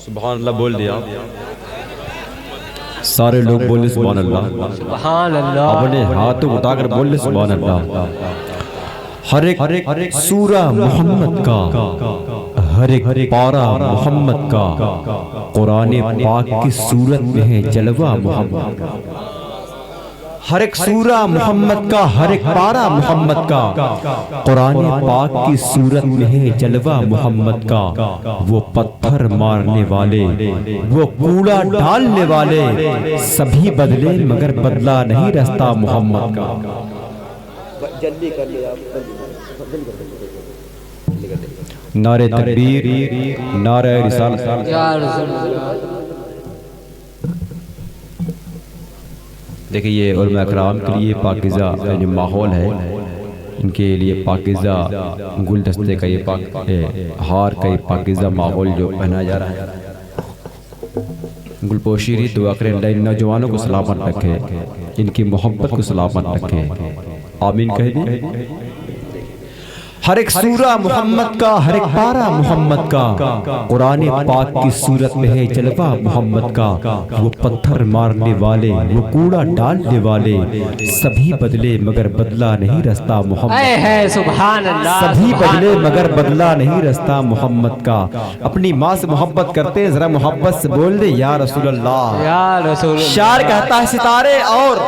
سبحان اللہ بول دیا سارے لوگ بولے سبحان اللہ سبحان اللہ اپنے ہاتھوں اٹھا کر بولے سبحان اللہ ہر ایک سورہ محمد کا ہر ایک پارہ محمد کا قرآن پاک کی صورت میں ہے جلوہ محمد کا ہر ایک سورہ محمد کا ہر ایک پارہ محمد کا قرآن پاک کی صورت میں ہے جلوہ محمد کا وہ پتھر مارنے والے وہ کوڑا ڈالنے والے سبھی بدلے مگر بدلہ نہیں رستہ محمد کا جلدی کر لیا نعرہ تکبیر نعرہ رسالت یا رسول اللہ دیکھیں یہ علماء اکرام کے لیے پاکیزہ جو ماحول ہے ان کے لیے پاکیزہ گلدستے کا یہ ہار کا یہ پاکیزہ ماحول جو پہنا جا رہا ہے گلپوشی ری دعا کریں اللہ ان نوجوانوں کو سلامت رکھے ان کی محبت کو سلامت رکھے آمین کہہ دیں ہر ایک سورہ محمد کا ہر ایک پارہ محمد کا قرآن پاک کی صورت میں ہے جلوہ محمد کا وہ پتھر مارنے والے وہ کوڑا ڈالنے والے سبھی بدلے مگر بدلہ نہیں رستہ محمد ہے سبحان اللہ سبھی بدلے مگر بدلہ نہیں رستہ محمد کا اپنی ماں سے محبت کرتے ہیں ذرا محبت سے بول دے یا رسول اللہ یا رسول اللہ شاعر کہتا ہے ستارے اور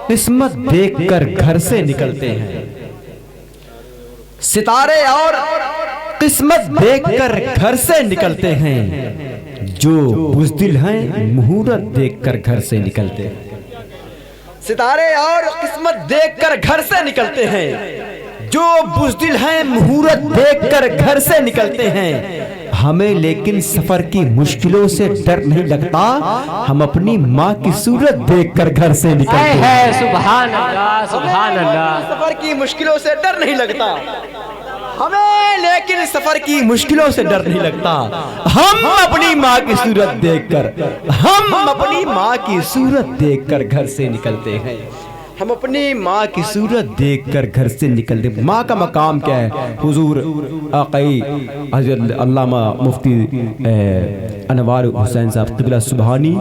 قسمت دیکھ کر گھر سے نکلتے ہیں ستارے اور قسمت دیکھ کر گھر سے نکلتے ہیں جو بزدل ہیں مہورت دیکھ کر گھر سے نکلتے ہیں ستارے اور قسمت دیکھ کر گھر سے نکلتے ہیں جو بزدل ہیں مہورت دیکھ کر گھر سے نکلتے ہیں ہمیں لیکن سفر کی مشکلوں سے ڈر نہیں لگتا ہم اپنی ماں کی صورت دیکھ کر گھر سے نکلتے ہیں سبحان اللہ سبحان اللہ سفر کی مشکلوں سے ڈر نہیں لگتا ہمیں لیکن سفر کی مشکلوں سے ڈر نہیں لگتا ہم اپنی ماں کی صورت دیکھ کر گھر سے نکلتے ہیں ہم اپنی ماں کی صورت دیکھ کر گھر سے نکلتے ہیں ماں کا مقام کیا ہے حضور آقائی حضرت علامہ مفتی انوار حسین صاحب قبلہ سبحانی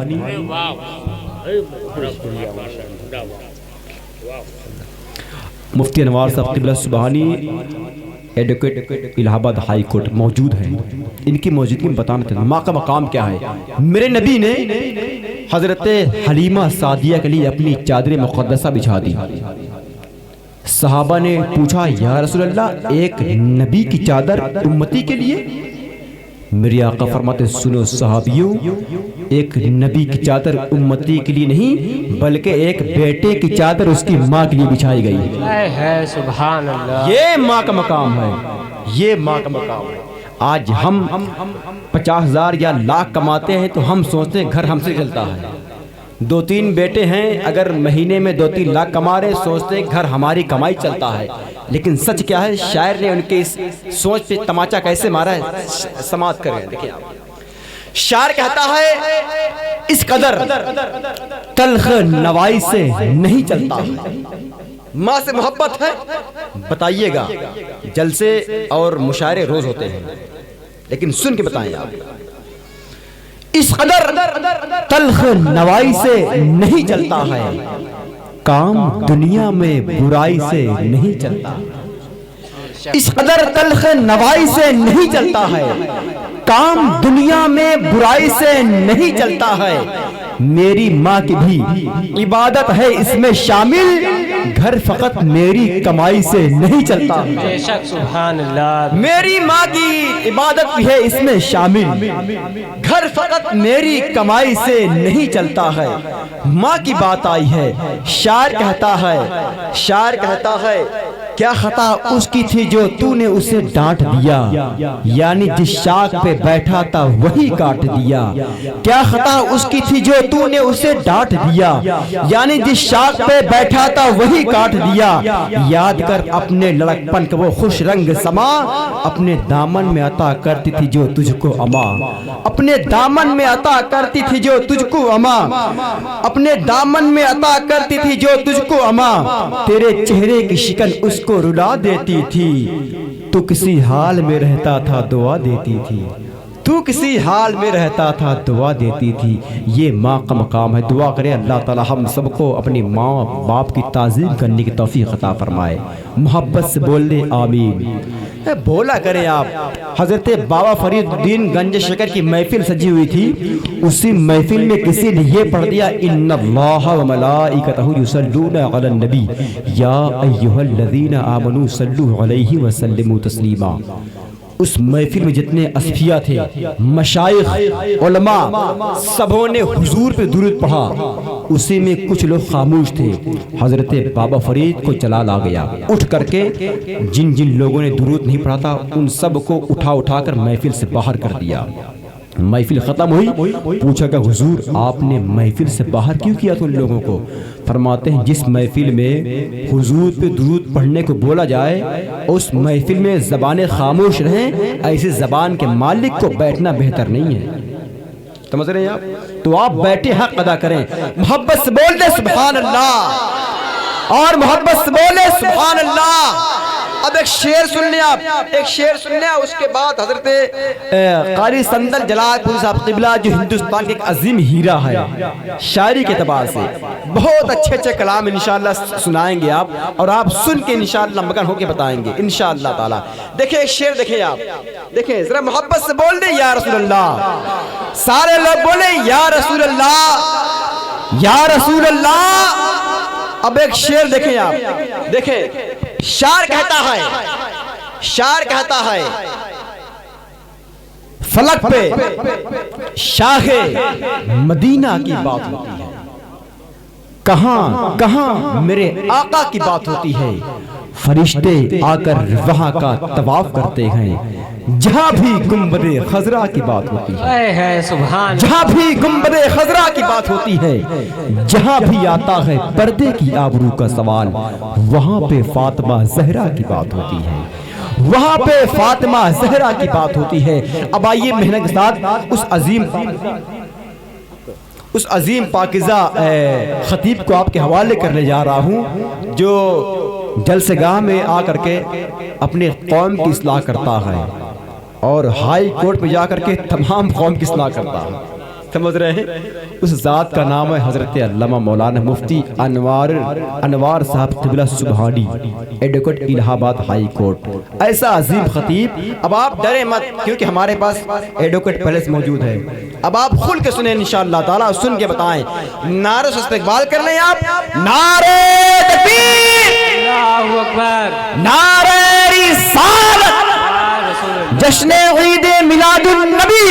مفتی انوار صاحب قبلہ سبحانی ایڈوکیٹ الہ آباد ہائی کورٹ موجود ہیں ان کی موجودگی میں بتانا چاہتا ہوں ماں کا مقام کیا ہے میرے نبی نے حضرت حلیمہ سعدیہ کے لیے اپنی چادر مقدسہ بچھا دی صحابہ نے پوچھا یا رسول اللہ ایک نبی کی چادر امتی کے لیے میری آقا فرماتے سنو صحابیوں ایک نبی کی چادر امتی کے لیے نہیں بلکہ ایک بیٹے کی چادر اس کی ماں کے لیے بچھائی گئی ہے سبحان اللہ یہ ماں کا مقام ہے یہ ماں کا مقام ہے آج ہم 50,000 یا لاکھ کماتے ہیں تو ہم سوچتے ہیں گھر ہم سے چلتا ہے 2-3 بیٹے ہیں اگر مہینے میں 2-3 لاکھ کما رہے سوچتے ہیں گھر ہماری کمائی چلتا ہے لیکن سچ کیا ہے شاعر نے ان کے اس سوچ پہ تماچا کیسے مارا ہے سماعت کریں دیکھیں آپ شاعر کہتا ہے اس قدر تلخ نوائی سے نہیں چلتا ماں سے محبت ہے بتائیے گا جلسے اور مشاعرے روز ہوتے ہیں لیکن سن کے بتائیں آپ اس قدر تلخ نوائی سے نہیں چلتا ہے کام دنیا میں برائی سے نہیں چلتا اس قدر تلخ نوائی سے نہیں چلتا ہے کام دنیا میں برائی سے نہیں چلتا ہے میری ماں کی بھی عبادت ہے اس میں شامل گھر فقط میری کمائی سے نہیں چلتا بے شک سبحان اللہ میری ماں کی عبادت بھی ہے اس میں شامل گھر فقط میری کمائی سے نہیں چلتا ہے ماں کی بات آئی ہے شاعر کہتا ہے کیا خطا اس کی تھی جو تو نے اسے ڈانٹ دیا یعنی جس شاخ پہ بیٹھا تھا وہی کاٹ دیا کیا خطا اس کی تھی جو تو نے اسے ڈانٹ دیا یعنی جس شاخ پہ بیٹھا تھا وہی کاٹ دیا یاد کر اپنے لڑکپن کا وہ خوش رنگ سما اپنے دامن میں عطا کرتی تھی جو تجھ کو اما اپنے دامن میں عطا کرتی تھی جو تجھ کو اما اپنے دامن میں عطا کرتی تھی جو تجھ کو اما تیرے چہرے کی شکن اس کو رلا دیتی تھی تو کسی حال میں رہتا تھا دعا دیتی تھی تو کسی حال میں رہتا تھا دعا دیتی تھی. یہ ماں کا مقام ہے. دعا کرے اللہ تعالی ہم سب کو اپنی ماں باپ کی تعظیم کرنے کی توفیق عطا فرمائے. محبت سے بول دیں آمین. بولا کریں آپ. حضرت بابا فرید الدین گنج شکر کی محفل سجی ہوئی تھی. اسی محفل میں کسی نے یہ پڑھ دیا ان اللہ و ملائکتہ یصلون علی النبی یا ایھا الذین آمنوا صلوا علیہ وسلموا تسلیما. اس محفل میں جتنے اصفیاء تھے, مشائخ, علماء, سبوں نے حضور پہ درود پڑھا. اسی میں کچھ لوگ خاموش تھے. حضرت بابا فرید کو جلال آ گیا. اٹھ کر کے جن جن لوگوں نے درود نہیں پڑھا تھا ان سب کو اٹھا کر محفل سے باہر کر دیا. محفل ختم ہوئی. پوچھا کہ حضور آپ نے محفل سے باہر کیوں کیا تھا ان لوگوں کو؟ فرماتے ہیں جس محفل میں حضور پہ درود پڑھنے کو بولا جائے اس محفل میں زبانیں خاموش رہیں, ایسے زبان کے مالک کو بیٹھنا بہتر نہیں ہے. سمجھ رہے ہیں آپ؟ تو آپ بیٹھے حق ادا کریں. محبت سے بول دیں سبحان اللہ, اور محبت سے بولے سبحان اللہ. اب ایک شعر سن لیں آپ, ایک شعر سن لیں. اس کے بعد حضرت قاری سندل جلال پور صاحب قبلہ جو ہندوستان کے ایک عظیم ہیرا ہے شاعری کے اعتبار سے, بہت اچھے کلام انشاءاللہ سنائیں گے آپ, اور آپ سن کے انشاءاللہ مگن ہو کے بتائیں گے انشاءاللہ تعالی. دیکھیں ایک شعر دیکھیں آپ, دیکھیں ذرا محبت سے بول دیں یا رسول اللہ. سارے لوگ بولیں یا رسول اللہ, یا رسول اللہ. اب ایک شعر دیکھیں آپ, دیکھیں شاعر کہتا ہے فلک پہ شاہ مدینہ کی بات ہوتی ہے, کہاں میرے آقا کی بات ہوتی ہے. فرشتے آ کر وہاں کا طواف کرتے ہیں, جہاں بھی گنبد خضرا کی بات ہوتی ہے, جہاں بھی گنبد خضرا کی بات ہوتی ہے, جہاں بھی آتا ہے پردے کی آبرو کا سوال, وہاں پہ فاطمہ زہرا کی بات ہوتی ہے, وہاں پہ فاطمہ زہرا کی بات ہوتی ہے. اب آئیے محنت کے ساتھ اس عظیم پاکیزہ خطیب کو آپ کے حوالے کرنے جا رہا ہوں جو جلسہ گاہ میں آ کر کے اپنے قوم کی اصلاح کرتا ہے اور ہائی کورٹ میں جا کر کے تمام قوم کی اصلاح کرتا ہے. سمجھ رہے ہیں؟ اس ذات کا نام ہے حضرت علامہ مولانا مفتی انوار صاحب قبلہ سبحانی, ایڈوکیٹ الہ آباد ہائی کورٹ. ایسا عظیم خطیب. اب آپ ڈرے مت کیونکہ ہمارے پاس ایڈوکیٹ پہلے سے موجود ہے. اب آپ کھل کے سنیں انشاءاللہ تعالی, سن کے بتائیں. نعرے سے استقبال کر لیں آپ. نعرے تکبیر, اللہ اکبر, نعرے رسالت, جشن عید میلاد النبی,